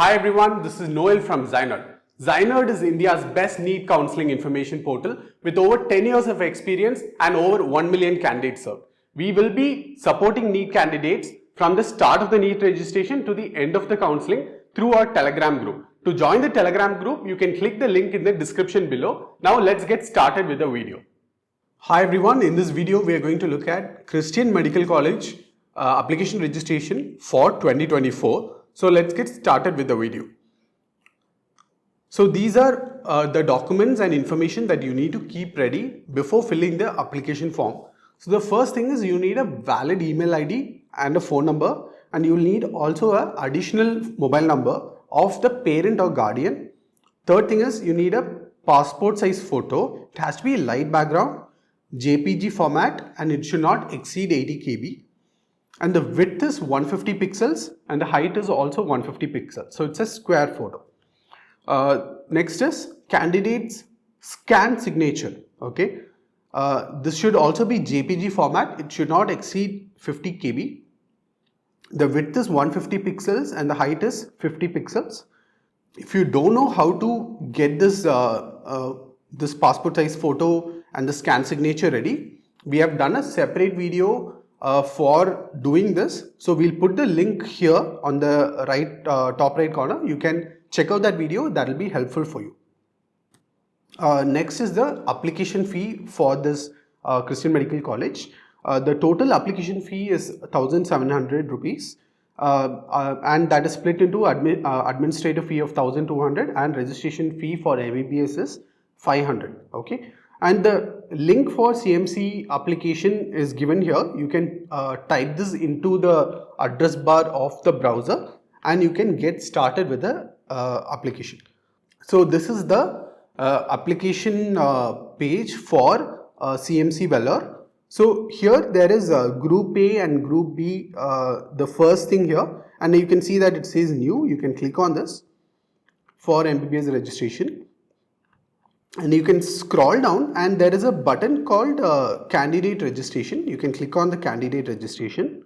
Hi everyone, this is Noel from ZyNerd. ZyNerd is India's best NEET counseling information portal with over 10 years of experience and over 1 million candidates served. We will be supporting NEET candidates from the start of the NEET registration to the end of the counseling through our Telegram group. To join the Telegram group, you can click the link in the description below. Now let's get started with the video. Hi everyone, in this video we are going to look at Christian Medical College application registration for 2024. So let's get started with the video. So these are the documents and information that you need to keep ready before filling the application form. So the first thing is you need a valid email ID and a phone number, and you will need also an additional mobile number of the parent or guardian. Third thing is you need a passport size photo. It has to be light background, JPG format, and it should not exceed 80 KB. And the width is 150 pixels and the height is also 150 pixels. So it's a square photo. Next is candidate's scan signature. Okay. This should also be JPG format. It should not exceed 50 KB. The width is 150 pixels and the height is 50 pixels. If you don't know how to get this this passport size photo and the scan signature ready, we have done a separate video for doing this. So we'll put the link here on the right top right corner. You can check out that video. That will be helpful for you. Next is the application fee for this Christian Medical College. The total application fee is 1,700 rupees and that is split into administrative fee of 1,200 and registration fee for MBBS is 500. Okay. And the link for CMC application is given here. You can type this into the address bar of the browser and you can get started with the application. So this is the application page for CMC Vellore. So here there is Group A and Group B, the first thing here, and you can see that it says new. You can click on this for MBBS registration. And you can scroll down and there is a button called candidate registration. You can click on the candidate registration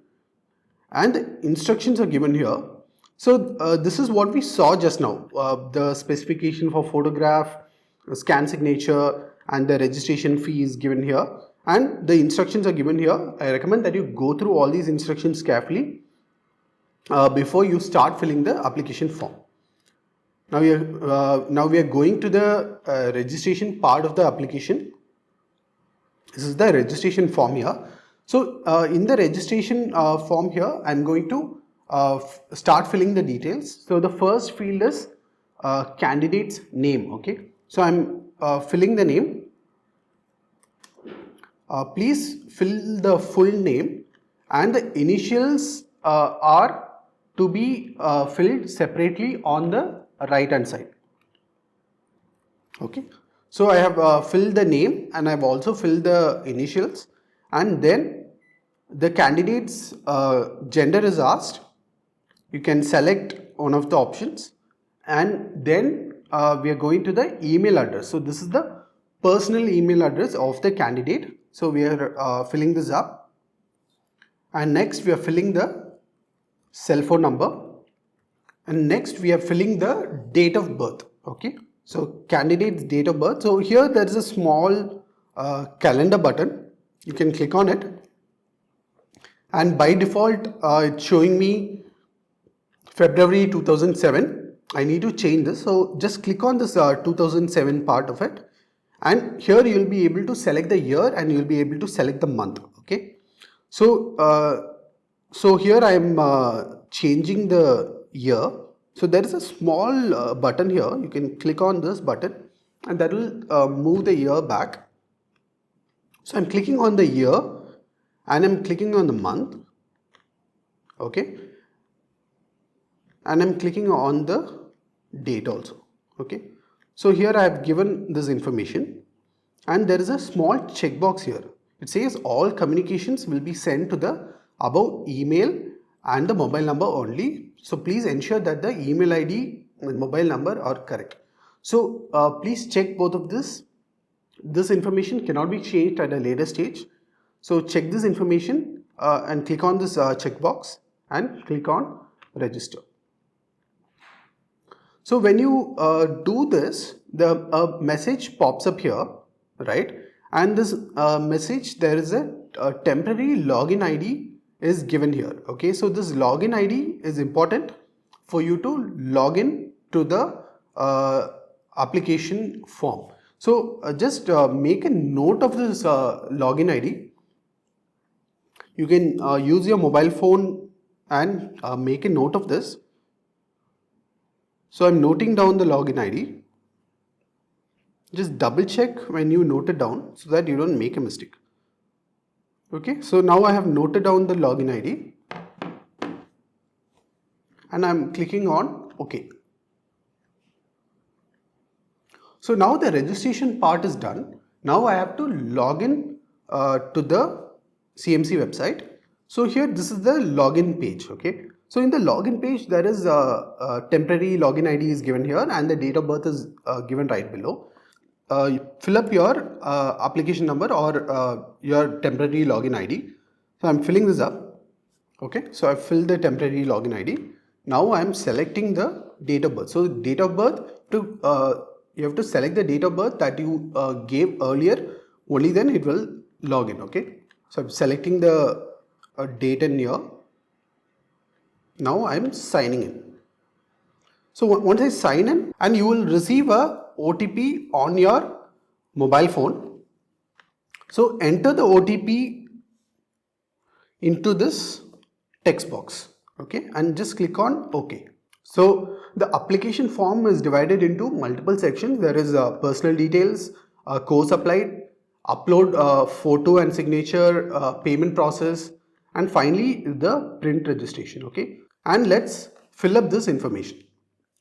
and the instructions are given here. So this is what we saw just now, the specification for photograph, scan signature, and the registration fee is given here and the instructions are given here. I recommend that you go through all these instructions carefully before you start filling the application form. Now we are going to the registration part of the application. This is the registration form here. So in the registration form here, I'm going to start filling the details. So the first field is candidate's name. Okay. So I'm filling the name. Please fill the full name and the initials are to be filled separately on the right hand side. Okay, so I have filled the name and I have also filled the initials, and then the candidate's gender is asked. You can select one of the options and then we are going to the email address. So this is the personal email address of the candidate. So we are filling this up, and next we are filling the cell phone number. And next we are filling the date of birth. Okay, so candidate's date of birth. So here there is a small calendar button. You can click on it, and by default it's showing me February 2007. I need to change this, so just click on this 2007 part of it, and here you will be able to select the year and you will be able to select the month. Okay, so so here I am changing the year. So there is a small button here. You can click on this button and that will move the year back. So I'm clicking on the year and I'm clicking on the month. Okay, and I'm clicking on the date also. Okay, so here I have given this information and there is a small checkbox here. It says all communications will be sent to the above email and the mobile number only. So please ensure that the email ID and mobile number are correct. So please check both of this. This information cannot be changed at a later stage. So check this information and click on this checkbox and click on register. So when you do this, the message pops up here, right? And this message, there is a temporary login ID is given here. Okay, so this login ID is important for you to log in to the application form. So just make a note of this login ID. You can use your mobile phone and make a note of this. So I'm noting down the login ID. Just double check when you note it down so that you don't make a mistake. Okay, so now I have noted down the login ID and I'm clicking on OK. So now the registration part is done. Now I have to log in to the CMC website. So here this is the login page. Okay. So in the login page there is a temporary login ID is given here and the date of birth is given right below. Fill up your application number or your temporary login ID. So I'm filling this up. Okay. So I filled the temporary login ID. Now I'm selecting the date of birth. So the date of birth you have to select the date of birth that you gave earlier. Only then it will log in. Okay. So I'm selecting the date and year. Now I'm signing in. So once I sign in, and you will receive a OTP on your mobile phone. So enter the OTP into this text box. Okay. And just click on OK. So the application form is divided into multiple sections. There is personal details, course applied, upload photo and signature, payment process, and finally the print registration. Okay, and let's fill up this information.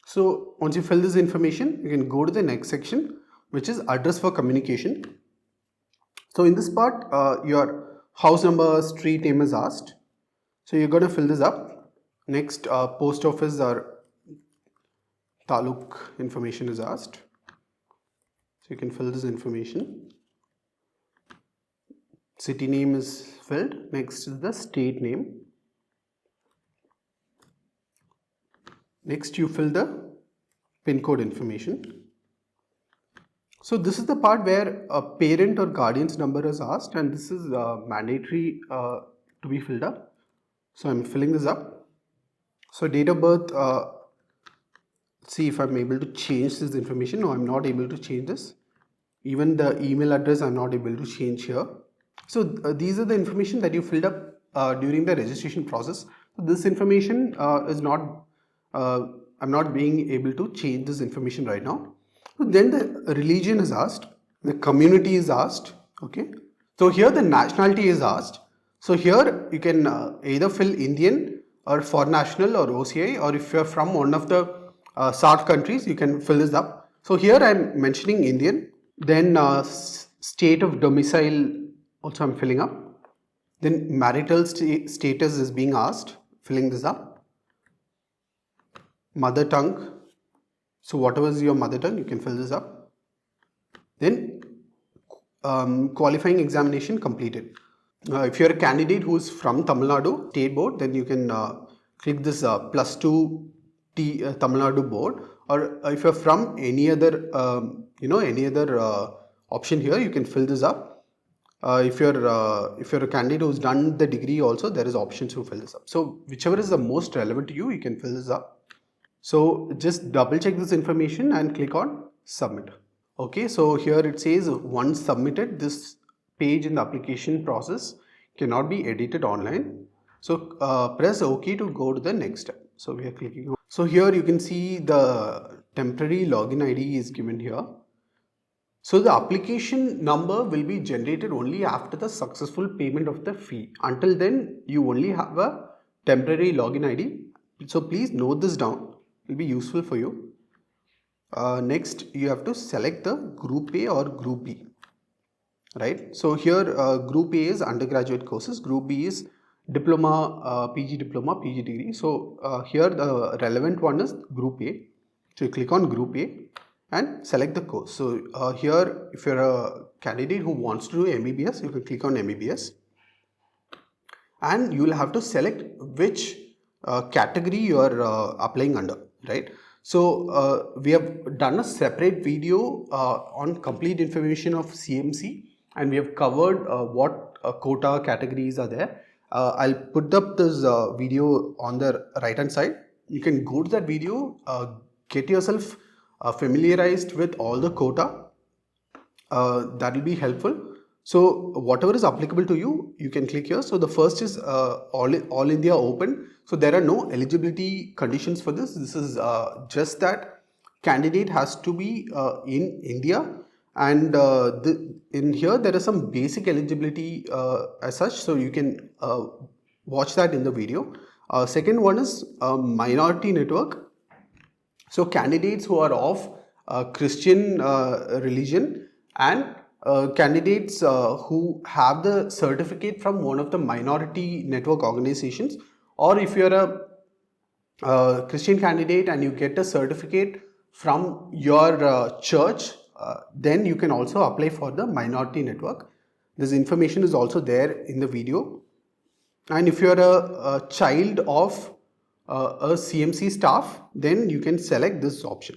So once you fill this information, you can go to the next section, which is address for communication. So in this part, your house number, street name is asked. So you're going to fill this up. Next, post office or taluk information is asked. So you can fill this information. City name is filled. Next is the state name. Next you fill the PIN code information. So this is the part where a parent or guardian's number is asked, and this is mandatory to be filled up. So I'm filling this up. So date of birth, see if I'm able to change this information. No, I'm not able to change this. Even the email address I'm not able to change here. So these are the information that you filled up during the registration process. So this information is not, I'm not being able to change this information right now. So then the religion is asked, the community is asked. Okay. So here the nationality is asked. So here you can either fill Indian or foreign national or OCI, or if you're from one of the SAARC countries, you can fill this up. So here I'm mentioning Indian. Then state of domicile also I'm filling up. Then marital status is being asked, filling this up. Mother tongue. So whatever is your mother tongue, you can fill this up. Then qualifying examination completed. If you're a candidate who is from Tamil Nadu State Board, then you can click this +2 Tamil Nadu Board. Or if you're from any other, option here, you can fill this up. If you're a candidate who's done the degree also, there is options to fill this up. So whichever is the most relevant to you, you can fill this up. So just double check this information and click on submit. Okay, so here it says once submitted, this page in the application process cannot be edited online. So press OK to go to the next step. So we are clicking on. So here you can see the temporary login ID is given here. So the application number will be generated only after the successful payment of the fee. Until then, you only have a temporary login ID. So please note this down. It will be useful for you. Next, you have to select the Group A or Group B. Right. So here Group A is undergraduate courses. Group B is diploma, PG diploma, PG degree. So here the relevant one is Group A. So you click on Group A and select the course. So here if you're a candidate who wants to do MBBS, you can click on MBBS and you will have to select which category you are applying under, right? So we have done a separate video on complete information of CMC, and we have covered what quota categories are there. I'll put up this video on the right hand side. You can go to that video, get yourself familiarized with all the quota. That will be helpful. So whatever is applicable to you, you can click here. So the first is all India Open. So there are no eligibility conditions for this. This is just that candidate has to be in India, and in here there is some basic eligibility as such. So you can watch that in the video. Second one is minority network. So candidates who are of Christian religion, and candidates who have the certificate from one of the minority network organizations, or if you are a Christian candidate and you get a certificate from your church, then you can also apply for the minority network. This information is also there in the video. And if you are a child of a CMC staff, then you can select this option.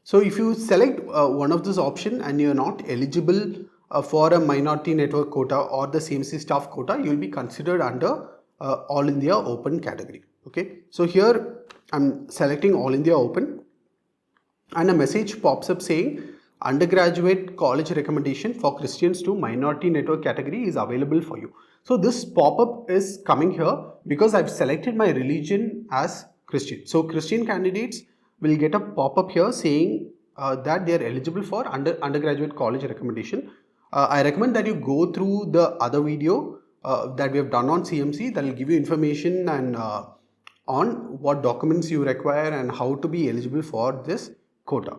So if you select one of this option and you are not eligible for a minority network quota or the CMC staff quota, you will be considered under All India Open category. Okay, so here I'm selecting All India Open, and a message pops up saying undergraduate college recommendation for Christians to minority network category is available for you. So this pop-up is coming here because I've selected my religion as Christian. So Christian candidates will get a pop-up here saying that they are eligible for undergraduate college recommendation. I recommend that you go through the other video that we have done on CMC, that will give you information and on what documents you require and how to be eligible for this quota.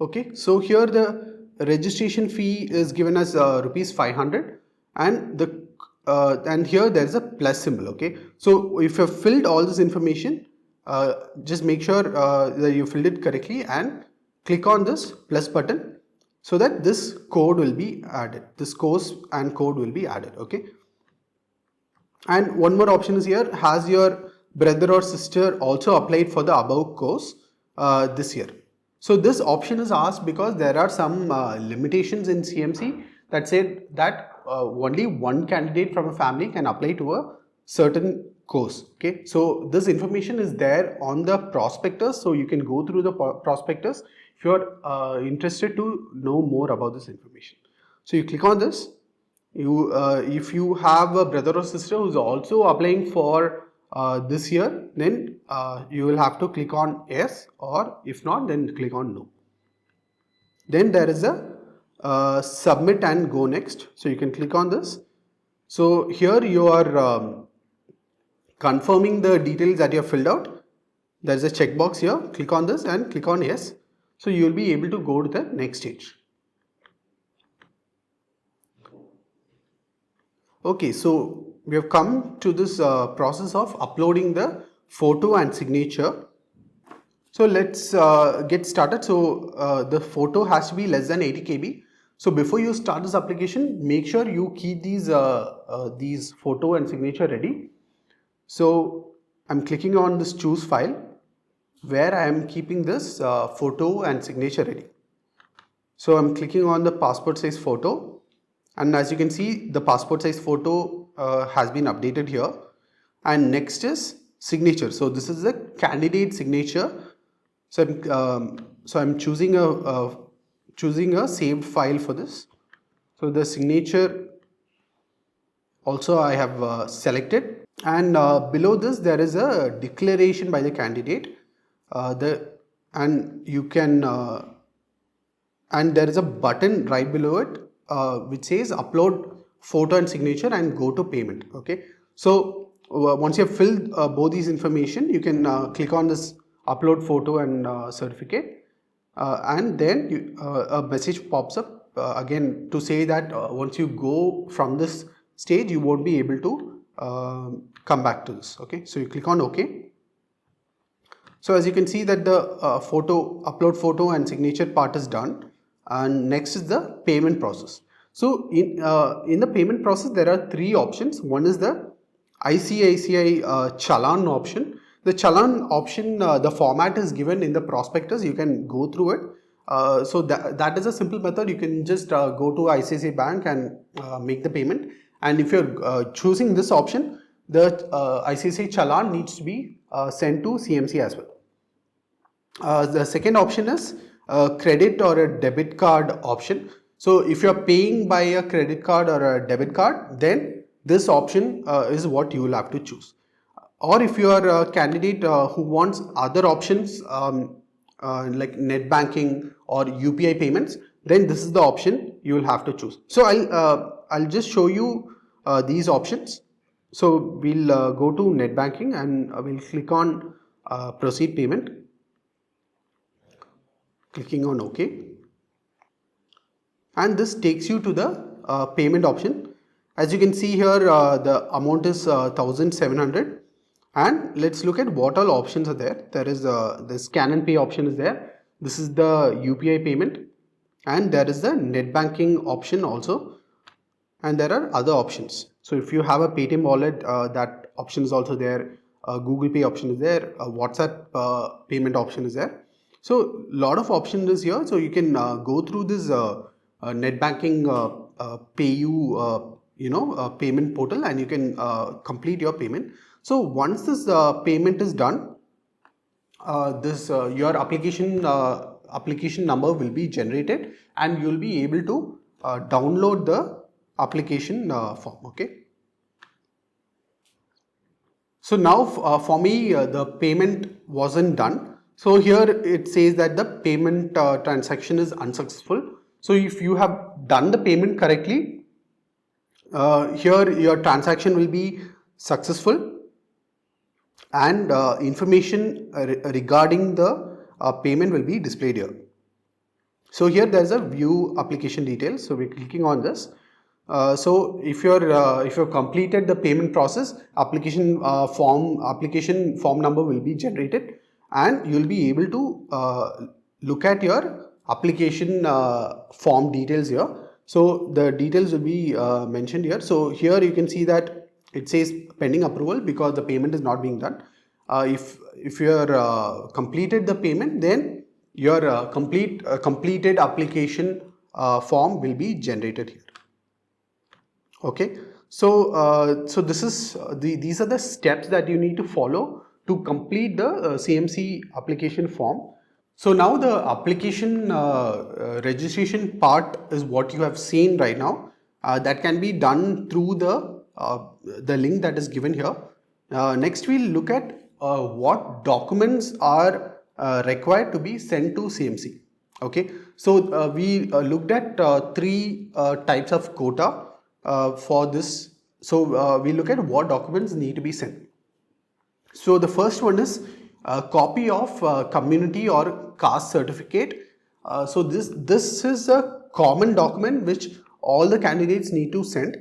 Okay, so here the registration fee is given as rupees 500, and here there is a plus symbol. Okay, so if you have filled all this information, just make sure that you filled it correctly and click on this plus button so that this code will be added. This course and code will be added. Okay, and one more option is here: has your brother or sister also applied for the above course this year? So this option is asked because there are some limitations in CMC that said that only one candidate from a family can apply to a certain course. Okay, so this information is there on the prospectus, so you can go through the prospectus if you are interested to know more about this information. So you click on this. If you have a brother or sister who is also applying for this year, then you will have to click on yes, or if not, then click on no. Then there is a submit and go next. So you can click on this. So here you are confirming the details that you have filled out. There is a checkbox here. Click on this and click on yes. So you will be able to go to the next stage. Okay, so we have come to this process of uploading the photo and signature. So let's get started. So the photo has to be less than 80 KB. So before you start this application, make sure you keep these photo and signature ready. So I'm clicking on this choose file where I am keeping this photo and signature ready. So I'm clicking on the passport size photo, and as you can see, the passport size photo has been updated here. And next is signature. So this is the candidate signature. So I'm choosing a saved file for this. So the signature also I have selected, and below this there is a declaration by the candidate. And there is a button right below it which says upload photo and signature and go to payment. Okay, so once you have filled both these information, you can click on this upload photo and certificate, and then a message pops up again to say that once you go from this stage, you won't be able to come back to this. Okay, so you click on OK. So as you can see that the upload photo and signature part is done, and next is the payment process. So in the payment process, there are three options. One is the ICICI Challan option. The challan option, the format is given in the prospectus. You can go through it. So that is a simple method. You can just go to ICICI Bank and make the payment. And if you're choosing this option, the ICICI challan needs to be sent to CMC as well. The second option is a credit or a debit card option. So if you're paying by a credit card or a debit card, then this option is what you will have to choose. Or if you are a candidate who wants other options like net banking or UPI payments, then this is the option you will have to choose. So I'll just show you these options. So we'll go to net banking and we'll click on proceed payment. Clicking on OK. And this takes you to the payment option. As you can see here, the amount is 1,700. And let's look at what all options are there. There is the scan and pay option is there. This is the UPI payment, and there is the net banking option also. And there are other options. So if you have a Paytm wallet, that option is also there. Google Pay option is there. A WhatsApp payment option is there. So a lot of options is here. So you can go through this net banking payment portal, and you can complete your payment. So once this payment is done, your application number will be generated, and you will be able to download the application form. Okay. So now for me the payment wasn't done. So here it says that the payment transaction is unsuccessful. So if you have done the payment correctly, here your transaction will be successful, and information regarding the payment will be displayed here. So here there is a view application details. So we're clicking on this. So if you're completed the payment process, application form number will be generated, and you'll be able to look at your application form details here. So the details will be mentioned here. So here you can see that it says pending approval because the payment is not being done. If you are completed the payment, then your completed application form will be generated here. Okay. So this is these are the steps that you need to follow to complete the CMC application form. So now the application registration part is what you have seen right now. That can be done through the link that is given here. Next we'll look at what documents are required to be sent to CMC. Okay, so we looked at three types of quota for this. So we look at what documents need to be sent. So the first one is a copy of community or caste certificate. So this is a common document which all the candidates need to send,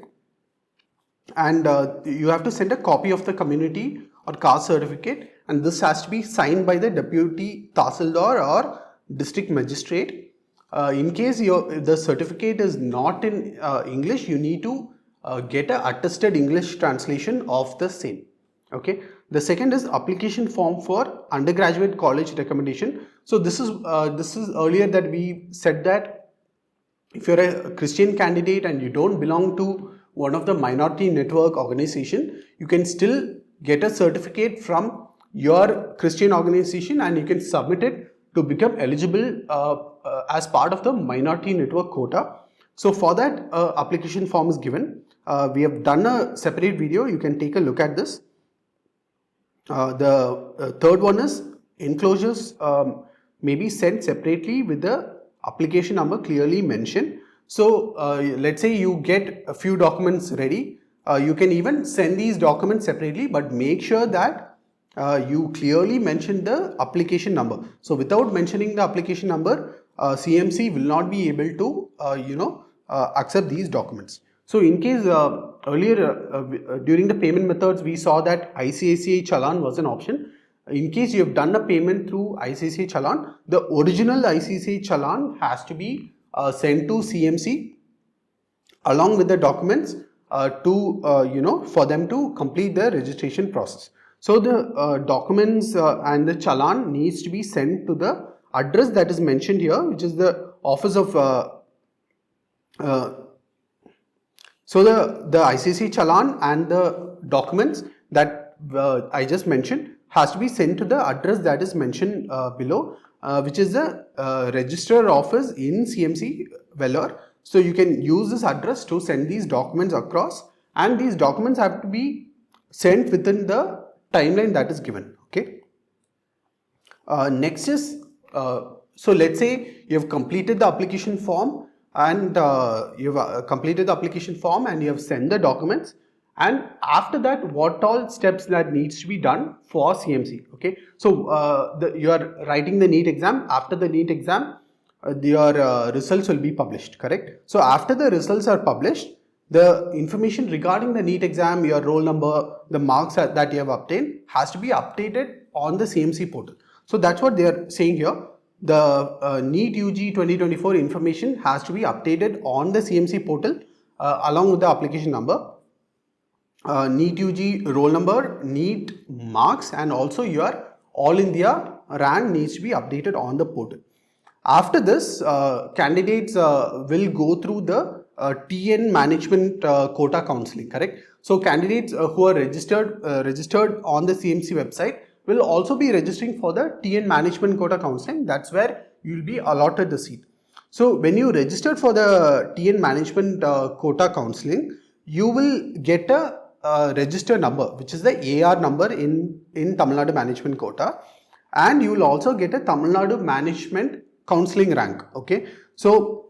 and you have to send a copy of the community or caste certificate, and this has to be signed by the deputy tahsildar or district magistrate. In case the certificate is not in English, you need to get a attested English translation of the same. Okay. The second is application form for undergraduate college recommendation. So this is earlier that we said that if you're a Christian candidate and you don't belong to one of the minority network organization, you can still get a certificate from your Christian organization, and you can submit it to become eligible as part of the minority network quota. So for that application form is given. We have done a separate video. You can take a look at this. The third one is enclosures may be sent separately with the application number clearly mentioned. So let's say you get a few documents ready. You can even send these documents separately, but make sure that you clearly mention the application number. So without mentioning the application number, CMC will not be able to accept these documents. So in case earlier during the payment methods, we saw that ICICI challan was an option. In case you have done a payment through ICICI challan, the original ICICI challan has to be sent to CMC along with the documents for them to complete the registration process. So the documents and the challan needs to be sent to the address that is mentioned here, which is the office of so the ICC challan and the documents that I just mentioned has to be sent to the address that is mentioned below, which is the register office in CMC Vellore. So you can use this address to send these documents across, and these documents have to be sent within the timeline that is given. Okay. Next is so let's say you have completed the application form and you have completed the application form and you have sent the documents, and after that what all steps that needs to be done for CMC. Okay, so you are writing the NEET exam. After the NEET exam your results will be published, correct? So after the results are published, the information regarding the NEET exam, your roll number, the marks that you have obtained has to be updated on the CMC portal. So that's what they are saying here. The NEET UG 2024 information has to be updated on the CMC portal along with the application number, NEET UG roll number, NEET marks, and also your All India rank needs to be updated on the portal. After this, candidates will go through the TN management quota counseling, correct? So candidates who are registered on the CMC website will also be registering for the TN management quota counseling. That's where you will be allotted the seat. So when you registered for the TN management quota counseling, you will get a register number, which is the AR number in Tamil Nadu management quota, and you will also get a Tamil Nadu management counseling rank. Okay, so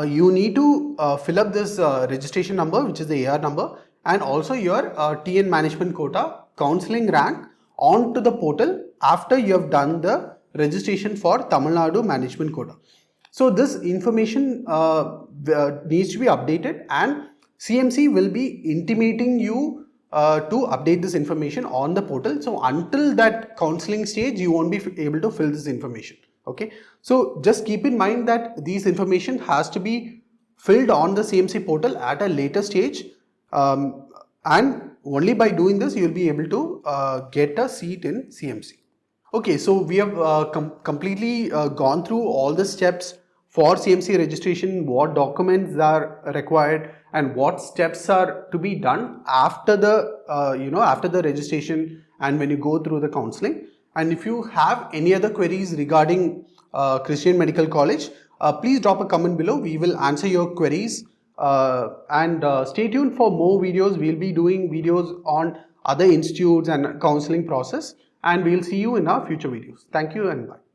you need to fill up this registration number, which is the AR number, and also your TN management quota counseling rank onto the portal after you have done the registration for Tamil Nadu management quota. So this information needs to be updated, and CMC will be intimating you to update this information on the portal. So until that counseling stage, you won't be able to fill this information. Okay, so just keep in mind that these information has to be filled on the CMC portal at a later stage, and only by doing this you will be able to get a seat in CMC. Okay, so we have completely gone through all the steps for CMC registration, what documents are required, and what steps are to be done after the after the registration and when you go through the counseling. And if you have any other queries regarding Christian Medical College, please drop a comment below. We will answer your queries, and stay tuned for more videos. We'll be doing videos on other institutes and counseling process, and we'll see you in our future videos. Thank you and bye.